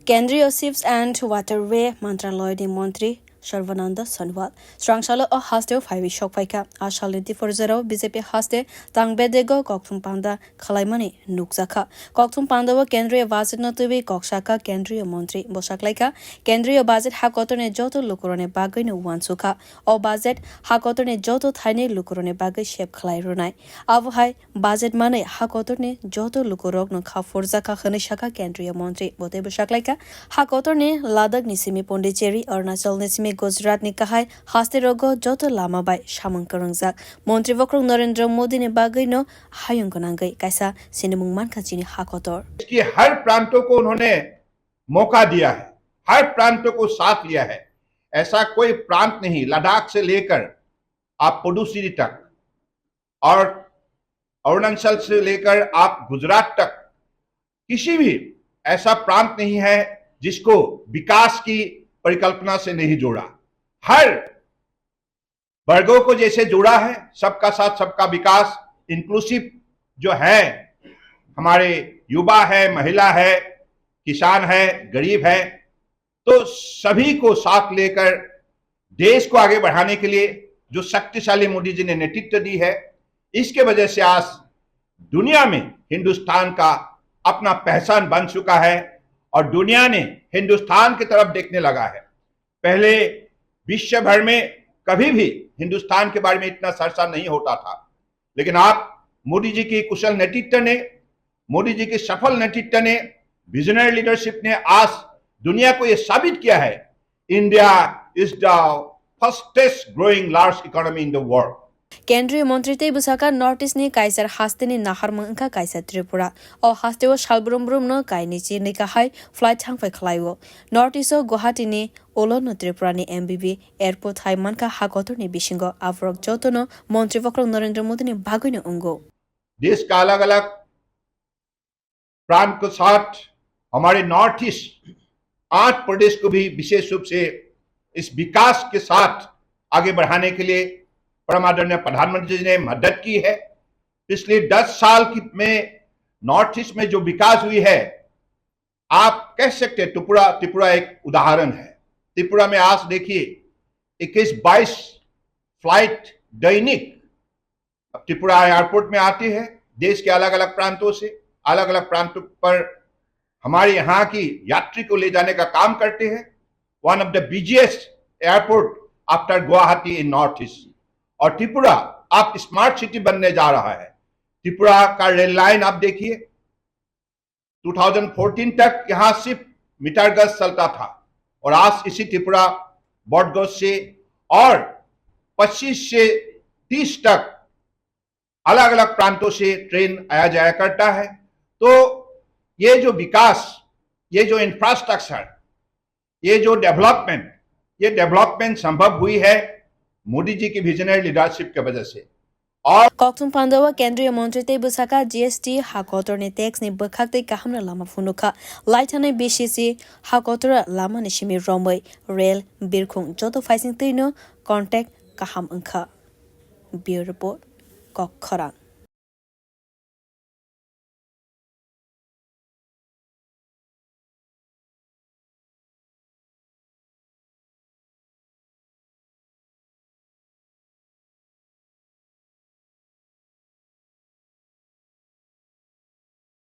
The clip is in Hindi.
केंद्रीय शिप्स एंड वाटरवे मंत्रालय मंत्री सर्वानंद सोनोवाल स्रांगशालो ओ हास्ते फाइवी शक फाइका आशालिति फरजेराव बीजेपी हास्ते तांगबेदेगो कक्थुम पांदा खलाइमानि नुकजाखा कक्थुम पांदाव केंद्रीय बाजेट नतुबि कक्साका केंद्रीय मंत्री बसाकलाइका केंद्रीय बाजेट हाकतने जतो लुकुरने बागैनो वानसुखा ओ बाजेट हाकतने जतो थाइने लुकुरने बागै शेप खलाइ रुनाय आवहाय बाजेट माने हाकतने जतो लुकुरक न खाफरजाका खनिशाका केंद्रीय मंत्री बोते बसाकलाइका हाकतने लादाख निसिमि पोंडिचेरी अरुणाचल निसिमि गुजरात ने कहा हास्ते रोगो जोतो लामा बाय शामंग करंगजाक मंत्री वक्रंग नरेंद्र मोदी ने बागैनो हायुंग गनांगै कैसा सिनेमुंग मानखाचिनि हाकतर इसकी हर प्रांतों को उन्होंने मौका दिया है, हर प्रांतों को साथ लिया है। ऐसा कोई प्रांत नहीं, लद्दाख से लेकर आप पुडुचेरी तक और अरुणाचल से लेकर आप गुजरात तक किसी भी ऐसा प्रांत नहीं है जिसको विकास की परिकल्पना से नहीं जोड़ा। हर वर्गों को जैसे जोड़ा है, सबका साथ सबका विकास इंक्लूसिव जो है, हमारे युवा है, महिला है, किसान है, गरीब है, तो सभी को साथ लेकर देश को आगे बढ़ाने के लिए जो शक्तिशाली मोदी जी ने नेतृत्व दी है, इसके वजह से आज दुनिया में हिंदुस्तान का अपना पहचान बन चुका है और दुनिया ने हिंदुस्तान की तरफ देखने लगा है। पहले विश्व भर में कभी भी हिंदुस्तान के बारे में इतना चर्चा नहीं होता था, लेकिन आप मोदी जी की कुशल नेतृत्व ने, मोदी जी की सफल नेतृत्व ने, विजनरी लीडरशिप ने आज दुनिया को यह साबित किया है, India is the fastest growing large economy in the world. केंद्रीय मंत्री ते बुसाका नॉर्थ ईस्ट ने काइसर हास्तेनि नाहार मंका काइसा त्रिपुरा और हास्तेव शालब्रुमब्रुम न काइनिची ने काहाय फ्लाइट थांफाय खलाइवो नॉर्थ ईस्ट गुवाहाटी ने ओलन त्रिपुरा ने एमबीबी एयरपोर्ट हाय मनका हाकतर ने बिशिंगो आवरक जतनो मंत्री वक्रंग नरेंद्र मोदी ने भागैनो उंगो देश का अलग अलग प्रांत के साथ हमारे नॉर्थ ईस्ट 8 प्रदेश को भी विशेष रूप से इस विकास के साथ आगे बढ़ाने के लिए परम आदरणीय प्रधानमंत्री जी ने मदद की है। पिछले 10 साल की में नॉर्थ ईस्ट में जो विकास हुई है, आप कह सकते हैं त्रिपुरा एक उदाहरण है। त्रिपुरा में आज देखिए 21-22 फ्लाइट दैनिक त्रिपुरा एयरपोर्ट में आती है। देश के अलग अलग प्रांतों से अलग अलग प्रांतों पर हमारे यहाँ की यात्री को ले जाने का काम करते हैं। One of the busiest airport after Guwahati in north east. और त्रिपुरा आप स्मार्ट सिटी बनने जा रहा है। त्रिपुरा का रेल लाइन आप देखिए, 2014 तक यहां सिर्फ मीटर गज चलता था और आज इसी त्रिपुरा बॉडगज से और 25 से 30 तक अलग अलग प्रांतों से ट्रेन आया जाया करता है। तो ये जो विकास, ये जो इंफ्रास्ट्रक्चर, ये जो डेवलपमेंट संभव हुई है मोदी जी की विजनरी लीडरशिप की वजह से। और कक्थुम पांडव केंद्रीय मंत्री ते बुसाका जीएसटी हाकतर ने टैक्स ने बखाते काहमना लामा फुनुखा लाइथाने बीसीसी हाकतर लामा ने सिमि रमै रेल बिरखुं जतो फाइसिंग तैनो कॉन्टैक्ट काहाम अंखा ब्यूरो रिपोर्ट कखरा।